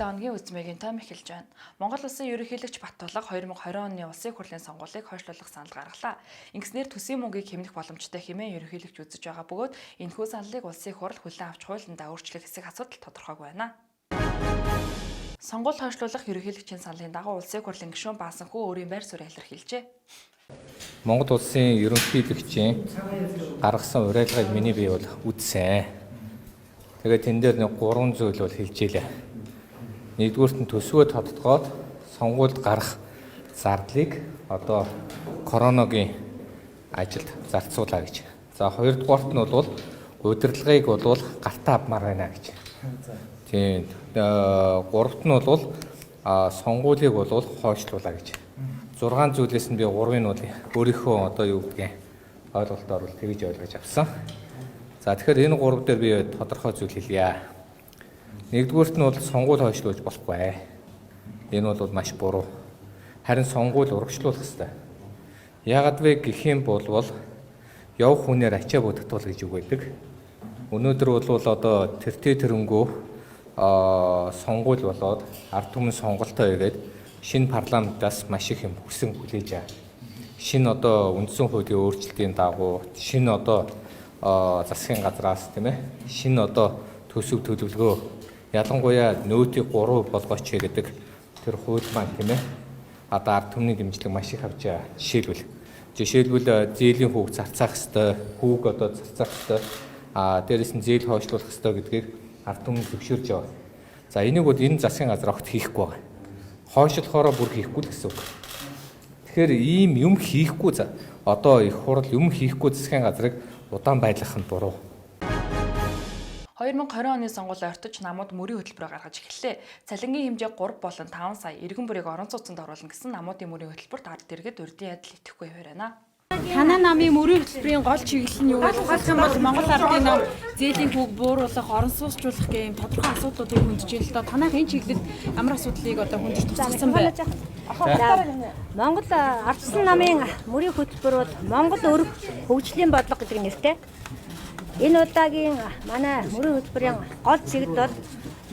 хоногийн үзмээгийн том эхэлж байна. Монгол Улсын ерөнхийлөгч Баттулга 2020 оны улсын хурлын сонгуулийг хойшлуулах санал гаргалаа. Ингэснээр төсвийн мөнгийг хэмнэх боломжтой хэмээн ерөнхийлөгч үзэж байгаа бөгөөд энэхүү саналыг улсын хурал хүлээн авч хуулиндаа өөрчлөх хэсэг асуудал тодорхойгүй байна. Сонгуул хойшлуулах ерөнхийлөгчийн саналын дагуу улсын хурлын гишүүн Баасанхүү өөрийн байр суурийг илэрхийлжээ. Монгол улсын ерөнхийлөгчийн гаргасан уриалгыг миний бие бол үзсэн. Тэгээд тэн дээр нэг 3 зүйл бол хэлж илээ. Нэгдүгüүрт нь төсвөө тодтогоод сонгуульд гарах зардлыг одоо короногийн ажилд зарцуулаа гэж. За хоёрдугаарт нь бол удирдлагыг бол гартаа авмаар байна гэж. Тийм. Гуравт нь бол сонгуулийг бол хойшлуулаа гэж. 6 зүйлээс нь би 3-ыг нь бол өөрийнхөө одоо юу гэдгийг ойлголтоор бол тэгж ойлгож авсан. За тэгэхээр энэ 3 дээр би тодорхой зүйл хэлье. Нэгдүгüүрт нь бол сонгууль хойшлуулж болохгүй. Энэ бол маш буруу. Харин сонгууль урагшлуулах ёстой. Яагад вэ гэх юм бол явх хүнээр ачаа бодтол гэж үг байдаг. Өнөөдөр бол одоо тэрнгүү сонгууль болоод ард түмэн сонголтоо ирээд шинэ парламентаас маш их юм хүсэн хүлээж байгаа. Шинэ одоо үндсэн хуулийн өөрчлөлтийн дагуу шинэ одоо засгийн газраас тийм ээ шинэ одоо төсөв төлөвлөгөө ялангуяа нөөтийг 3% болгооч гэдэг тэр хууль маань тийм ээ одоо ард түмний дэмжлэг маш их авч байгаа. Жишээлбэл зээлийн хүүг зарцаах ёстой, хүүг одоо зарцаах ёстой, дээрээс нь зээл хойшлуулах ёстой гэдгийг ард түмэн зөвшөөрж байгаа. За энийг бол энэ засгийн газар огт хийхгүй байгаа. Хойшлохоороо бүр хийхгүй л гэсэн үг. Тэгэхээр ийм юм хийхгүй одоо их хурал юм хийхгүй засгийн газрыг удаан байлгах нь буруу. 2020 оны сонгуулийн ортож намууд мөрийн хөтөлбөрөөр гаргаж эхэллээ. Цалингийн хэмжээ 3 болон 5 сая иргэн бүрийг орон сууцнд оруулна гэсэн намуудын мөрийн хөтөлбөрт ард иргэд урьдын адил итгэхгүй байна. Танай намын мөрийн хөтөлбөрийн гол чиглэл нь юу вэ? Тухайлх юм бол Монгол ардын нам зээлийн хүүг бууруулах, орон сууцчлуулах гэх юм тодорхой асуудлуудыг хөндөж байна л да. Танайх энэ чиглэлд ямар асуудлыг одоо хөндөж тусгасан бэ? Монгол ардсан намын мөрийн хөтөлбөр бол Монгол өрх хөгжлийн бодлого гэдэг нэртэй. Энэ удаагийн манай мөрийн хөтөлбөрийн гол чиглэл бол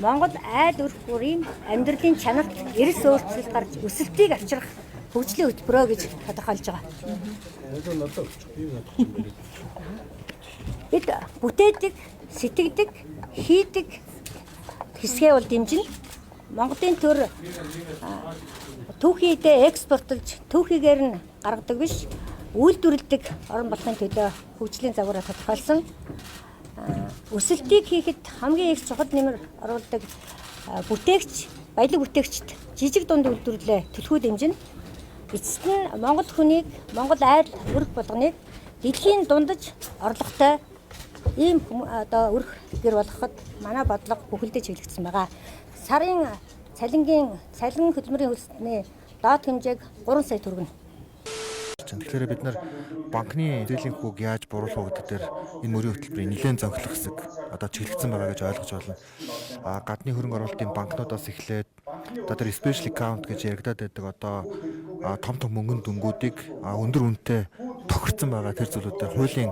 Монгол айл өрх бүрийн амьдралын чанарт эрс өөрчлөлт гарч өсөлтийг авчрах хөгжлийн хөтөлбөрөө гэж тодорхойлж байгаа. Бид бүтээдэг, сэтгэдэг, хийдэг хэсгээ бол дэмжинэ. Монголын төр түүхийдээ экспортлж, түүхийгээр нь гаргадаг биш, үйлдвэрлэдэг орн болохын төлөө хөгжлийн загвараа тодорхойлсон. Өсөлтийг хийхэд хамгийн их чухал нэмэр оруулдаг бүтээгч, баялаг бүтээгчд жижиг дунд үйлдвэрлэлээ төлхөө дэмжинэ. Эцэст нь Монгол хүнийг, Монгол айл өрх болгоныг дэлхийн дундаж орлоготой ийм одоо өрх гэр болгоход манай бодлого бүхэлдээ чиглэгдсэн байгаа. Сарын цалин хөдөлмөрийн хөлсний доод хэмжээг 3 сая төгрөгнө. Тэгэхээр бид нар банкны зээлийн хүүг яаж бууруулах вэ гэдэг дээр энэ мөрийн хөтөлбөрийн нэлээд зөнхлөх хэсэг одоо чиглэгдсэн байгаа гэж ойлгож байна. Гадны хөрөнгө оруулалтын банкнуудаас эхлээд одоо тэр special account гэж яригадаад байдаг одоо том мөнгөнд дүнгуудыг өндөр үнэтэй тохирсон байгаа тэр зүйлүүдээр хуулийн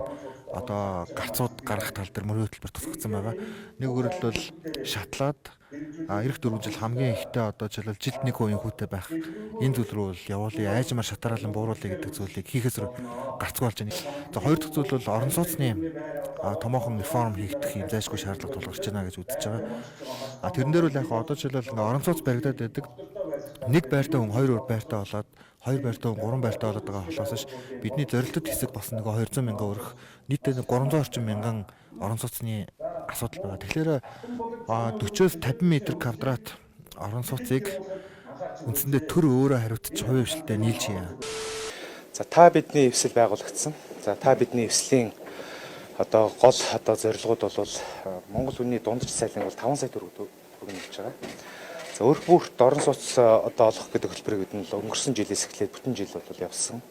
одоо гарцууд гаргах тал дээр мөрийн хөтөлбөр тусгагдсан байгаа. Нэг өөрөлд бол шатлаад эх 4 жил хамгийн ихтэй одоо жишээлбэл жилд 1% хүүтэй байх энэ зүйл рүү бол явуулъя, айжмаар шатараалан бууруулъя гэдэг зүйлийг хийхээс гарцгүй болж байна. За хоёр дахь зүйл бол орон сууцны томоохон реформ хийгдэх юм зайлшгүй шаардлага тулгарч байна гэж үзэж байгаа. Тэрэн дээр бол яг одоо жишээлбэл орон сууц баригдаад байдаг. Нэг байртай хүн 2 байртай болоод 2 байртай хүн 3 байртай болоод байгаа болохоос бидний зорилттой хэсэг болсон нэг 200 мянган өрх нийтдээ 300 орчим мянган орон сууцны асуудал байгаа. Тэгэхээр 40-50 м квадрат орон сууцыг үндсэндээ төр өөрөө хариуцж хувийн хвшилтэд нийлж хийе. За та бидний эвсэл байгуулагдсан. За та бидний эвслийн одоо гол одоо зорилгууд бол Монгол хүний дундаж цалин бол 5 сая төгрөг нэлж байгаа. За өрх бүрт орон сууц одоо олох гэдэг хөтөлбөрийг бид нь өнгөрсөн жилээс эхлээд бүтэн жил бол явсан.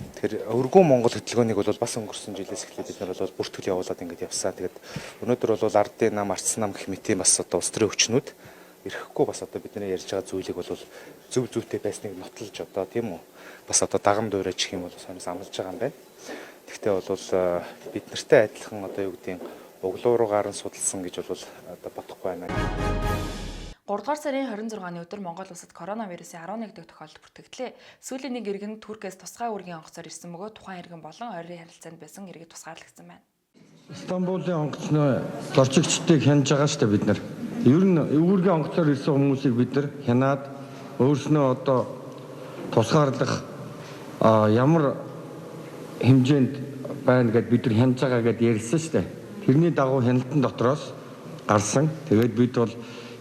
Тэгэхээр өргөн Монгол хөтөлбөрийг бол бас өнгөрсөн жилээс эхлээд бид нар бол бүртгэл явуулаад ингэж явсаа. Тэгээд өнөөдөр бол ардын нам, ардсан нам гэх мэт бас одоо улс төрийн хүчнүүд ирэхгүй бас одоо бидний ярьж байгаа зүйлийг бол зөв зүйтэй байсныг нотолж одоо тийм үү бас одоо дагам дуурайж гэх юм бол сонирс амлаж байгаа юм байна. Тэгвэл бол бид нартай адилхан одоо юу гэдгийг углуу руу гарan судалсан гэж бол одоо бодохгүй байна. 3 дугаар сарын 26-ны өдөр Монгол улсад коронавирусын 11 дахь тохиолдол бүртгэлээ. Сүүлийн нэг иргэн Туркээс тусгай үргийн онгоцоор ирсэн бөгөөд тухайн иргэн болон ойрын харилцаанд байсан иргэд тусгаарлагдсан байна. Стамбулын онгоцны зорчигчдыг хянаж байгаа шүү дээ бид нар. Ер нь үүргийн онгоцоор ирсэн хүмүүсийг бид нар хянаад өөрснөө одоо тусгаарлах ямар хэмжээнд байна гэдээ бид нар хянаж байгаа гэдээ ярьсан шүү дээ. Тэрний дагуу хяналтын дотроос гарсан. Тэгээд бид бол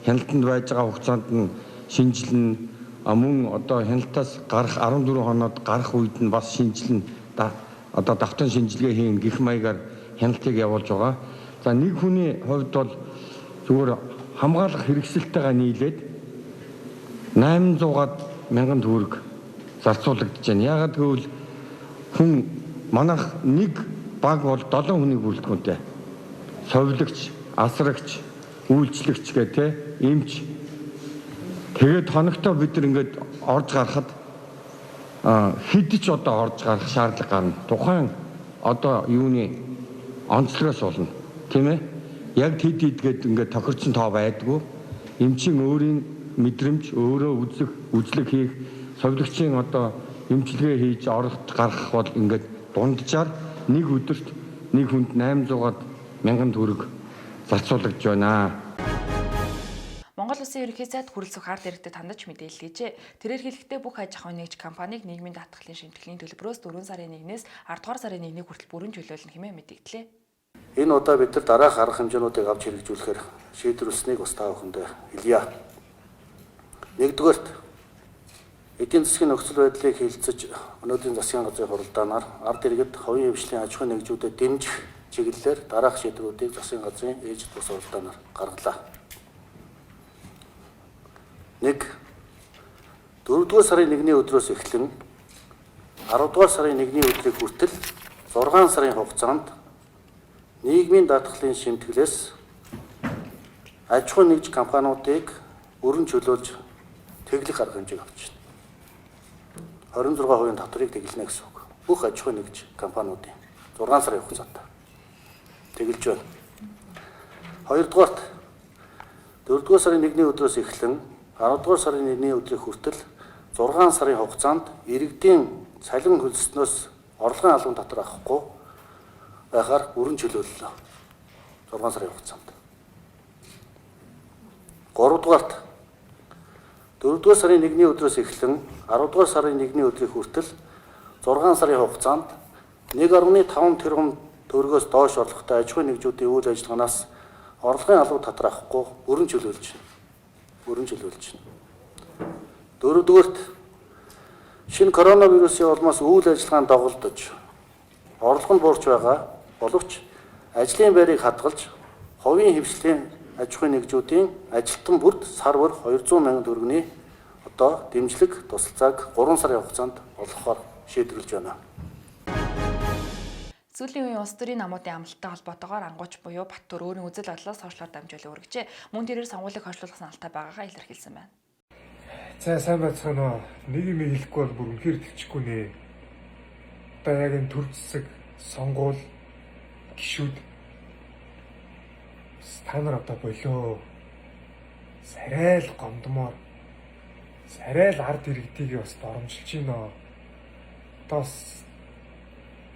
хяналтанд байж байгаа хугацаанд нь шинжилнэ. Мөн одоо хяналтаас гарах 14 хоноод гарах үед нь бас шинжилнэ. Одоо давтан шинжилгээ хийн гэх маягаар хяналтыг явуулж байгаа. За нэг хүний хувьд бол зүгээр хамгаалах хэрэгсэлтэйгээ нийлээд 800-аад мянган төгрөг зарцуулагдаж байна. Яагаад гэвэл хүн манайх нэг баг бол 7 хүнийг бүрэлдэхүүнтэй. Совилогч, асрагч, үйлчлэгч гэх те эмч. Тэгээд хоногтоо бид нар ингээд орж гарахад хэд ч одоо орж гарах шаардлага гарна. Тухайн одоо юуны онцлогоос болно. Тийм ээ? Яг хэд гээд ингээд тохирсон тоо байдгүй. Эмчийн өөрийн мэдрэмж, өөрөө үзлэг хийх, совилогчийн одоо эмчилгээ хийж орох гарах бол ингээд дунджаар нэг өдөрт нэг хүнд 800-аад мянган төгрөг зарцуулагдж байна. Монгол Улсын ерөнхий сайд хүрэлцэх ард иргэдэд хандаж мэдээлэл хийжээ. Тэрээр хэлэхдээ бүх аж ахуйн нэгж компаниг нийгмийн даатгалын шимтгэлийн төлбөрөөс 4 сарын 1-ээс 10 дугаар сарын 1-ний хүртэл бүрэн чөлөөлнө хэмээн мэдэгдлээ. Энэ удаа бид нар дараах арга хэмжээнүүдийг авч хэрэгжүүлэхээр шийдвэрлэснийг бас та бүхэндээ хэлье. Нэгдүгээрт эдийн засгийн нөхцөл байдлыг хэлэлцэж өнөөдрийн засгийн газрын хуралдаанаар ард иргэд хувийн хвшлийн аж ахуйн нэгжүүдэд дэмжих чиглэлээр дараах шийдвэрүүдийг засгийн газрын ээжид бус хуралдаанаар гаргалаа. 1. 4-р сарын 1-ний өдрөөс эхлэн 10-р сарын 1-ний өдрийг хүртэл 6 сарын хугацаанд нийгмийн даатгалын шимтгэлээс аж ахуйн нэгж компаниудыг өрн чөлөөлж тэглэх арга хэмжээг авч байна. 26% татварыг тэглэнэ гэсэн үг. Бүх аж ахуйн нэгж компаниудын 6 сарын хугацаанд тэглэж байна. 2-дугаарт 4-р сарын 1-ний өдрөөс эхлэн 10-р сарын 1-ний өдрийг хүртэл 6 сарын хугацаанд иргэдийн цалин хөлснөөс орлогын албан татвар авахгүй байхаар бүрэн чөлөөллөө. 6 сарын хугацаанд. 3-дугаарт 4-р сарын 1-ний өдрөөс эхлэн 10-р сарын 1-ний өдрийг хүртэл 6 сарын хугацаанд 1.5 тэрбум төгрөгөөс доош орлоготой аж ахуйн нэгжүүдийн үйл ажиллагаанаас орлогын албан татвар авахгүй бүрэн чөлөөлж байна. 4-дүгээрт шинэ коронавирусын улмаас үйл ажиллагаанд доголдож орлого нь буурч байгаа боловч ажлын байрыг хадгалж хувийн хвшлийн аж ахуйн нэгжүүдийн ажилтан бүрд сар бүр 200 мянган төгрөгийн одоо дэмжлэг тусалцааг 3 сарын хугацаанд олгохоор шийдвэрлэж байна. Сүүлийн үеийн улс төрийн намуудын амлалттай холбоотойгоор ангууч буюу Баттөр өөрийн үзэл бодлоо сошиалоор дамжуулан өргөжээ. Мөн тэрээр сонгуулийг хойшлуулах саналтай байгаагаа илэрхийлсэн байна. За сайн байцгаана уу. Нэг юм хэлэхгүй бол бүр үнэхээр төвчгүй нэ. Одоо яг энэ төр засаг сонгуул гишүүд та нар одоо болоо. Сарай л гомдмоор. Сарай л ард иргэдийг бас доромжилж байна. Одоо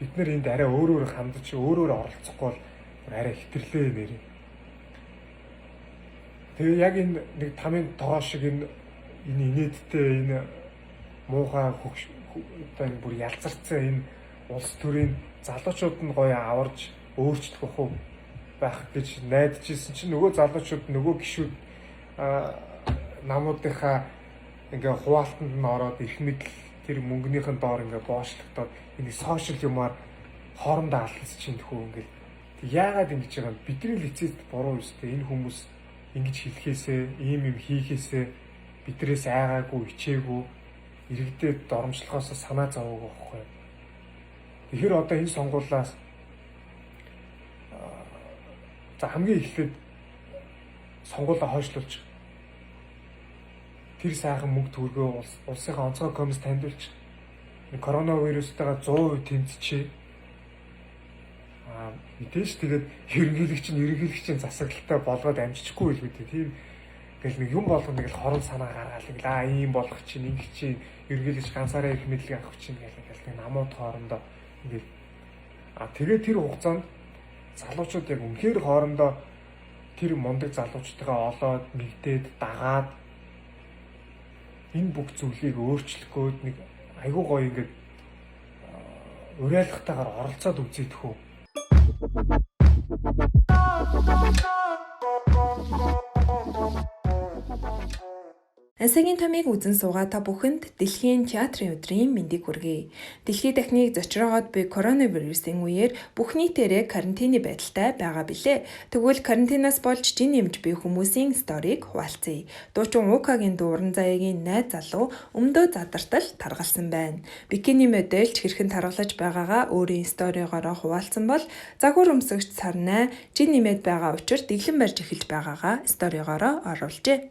бид нэр энд арай өөрөөр хандаж өөрөөр оролцохгүй бол арай хэтэрлээ нэр. Тэгээ яг энэ нэг тамийн тоо шиг энэ инээдтэй энэ муухай одоо энэ бүр ялцарцсан энэ улс төрийн залуучууд нь гоё аварж өөрчлөх ухав байх гэж найдаж ирсэн чинь нөгөө залуучууд нөгөө гишүүд намуудынхаа ингээ хуваалтанд нь ороод их мэдл тэр мөнгөнийхэн доор ингээ боочлогдоод энэ сошиал юмар хоорондоо алхаж чинь тхүү ингээл яагаад ингэж байгаа юм бидний л эцэст буруу үстэй энэ хүмүүс ингэж хэлхээсээ ийм юм хийхээсээ бидрээс айгаагүй ичээгүй иргэдэд доромжлохоос санаа зовоогүй байхгүй. Тэгэхээр одоо энэ сонгуулиас за хамгийн эхлээд сонгуулаа хойшлуулж тэр сайхан мөнгө төгрөгөө улсынхаа онцгой комисс таньдуулж коронавирустайгаа 100% тэмцчихээ. Мэдээж тэгээд ерөнхийлөгчийн засаглалтай болгоод амжихгүй л үү. Тийм Ингээл нэг юм болгоно нэг л хорон санаа гаргаал ингээл ийм болох чинь ингэх чинь ерөнхийдөө ганцаараа их мэдлэг авах чинь гэх нэг намууд хоорондоо ингээд тэгээ тэр хугацаанд залуучууд яг үнэхээр хоорондоо тэр мундаг залуучдаа олоод нэгдээд дагаад энэ бүх зүйлийг өөрчлөхөөд нэг айгүй гоё ингээд уриалгатаагаар оролцоод үзээдэх үү. Ансагийн томыг үзэн суугаа та бүхэнд дэлхийн театрын өдрийн мэндийг хүргэе. Дэлхийд дахныг зочроогоод буй коронавирусын үеэр бүх нийтээрээ карантины байдалтай байгаа билээ. Тэгвэл карантинаас болж жин нэмж буй хүмүүсийн сторийг хуваалцъя. Дуучин Укагийн дүүрэн заяагийн найз залуу өмдөө задартал таргалсан байна. Бикини модельч хэрхэн таргалж байгаагаа өөрийн сторигоороо хуваалцсан бол загвар өмсөгч Сарнай жин нэмээд байгаа учир дэглэн барьж эхэлж байгаагаа сторигоороо оруулжээ.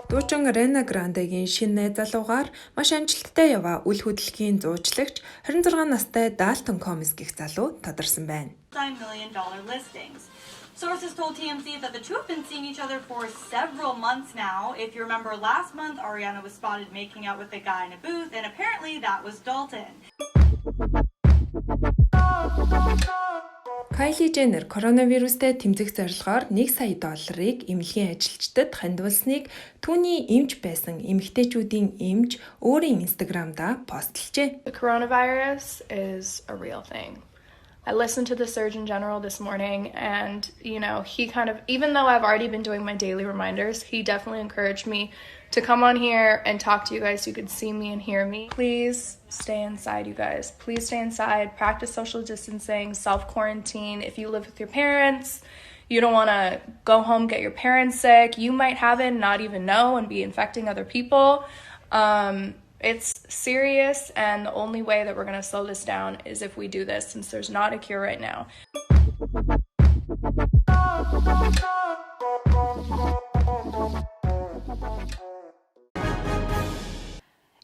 Дуучин Рена Грандегийн шинэ залуугаар маш амжилттай яваа үл хөдлөлийн зуучлагч 26 настай Dalton Combs гэх залуу тодорсон байна. $9 million listings. Sources told TMZ that the two have been seeing each other for several months now. If you remember last month, Ariana was spotted making out with a guy in a booth, and apparently that was Dalton. Kylie Jenner коронавирустэй тэмцэх зорилгоор $1 сая эмнэлгийн ажилчдад хандвалсныг түүний эмч байсан эмэгтэйчүүдийн эмч өөрийн Instagram-да постлжээ. The coronavirus is a real thing. I listened to the Surgeon General this morning and, he kind of, even though I've already been doing my daily reminders, he definitely encouraged me to come on here and talk to you guys so you could see me and hear me. Please stay inside, you guys. Please stay inside. Practice social distancing, self-quarantine. If you live with your parents, you don't want to go home, get your parents sick. You might have it and not even know and be infecting other people. It's serious, and the only way that we're going to slow this down is if we do this, since there's not a cure right now.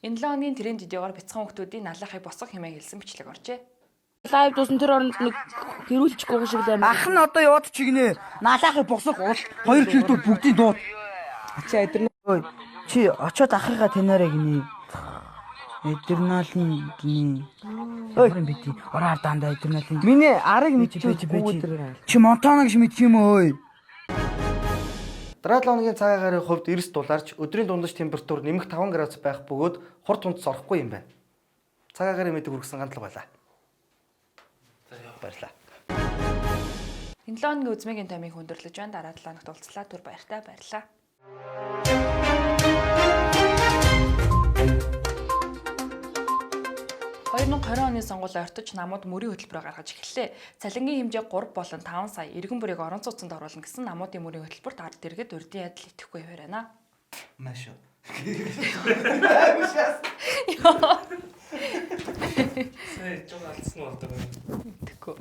Энэ 7 хоногийн тренд видеогоор бяцхан хүмүүсийн налахыг босгох хэмээн хэлсэн бичлэг оржээ. Лайв дуусна тэр оронд нэг гэрүүлчихгүй шиг л амар. Ах нь одоо яваад чигнэ. Налахыг босгох уул. Хоёр чигдүүд бүгдийн дууд. Ачаа эдэр ой. Чи очоод ахыгаа танаараа гинэ. Эдэрналын гинэ. Ой бити. Ороор дандаа эдэрналын. Миний арыг мэдчихгүй. Чи Монтанаг шиг мэдчих юм өө. Дараа 7 хоногийн цагаан гарийн хувьд эрс дулаарч өдрийн дундаж температур нэмэх 5 градус байх бөгөөд хурд унтс орохгүй юм байна. Цагаан гарын мэдээг хүргэсэн гандлага байлаа. Баярлалаа. Энэ 7 хоногийн үзмэгийн таймыг хөндөрлөж байна. Дараа 7 хоногт уулзлаа. Түр баяртай баярлалаа. оны сонгуул ойртож намууд мөрийн хөтөлбөрөөр гаргаж эхэллээ. Цалингийн хэмжээ 3 болон 5 сая иргэн бүрийг орон сууцнд оруулна гэсэн намуудын мөрийн хөтөлбөрт ард иргэд урьдын адил итгэхгүй байна. Маш уу. Сая жоо алдсан уу одоо. Итгэхгүй.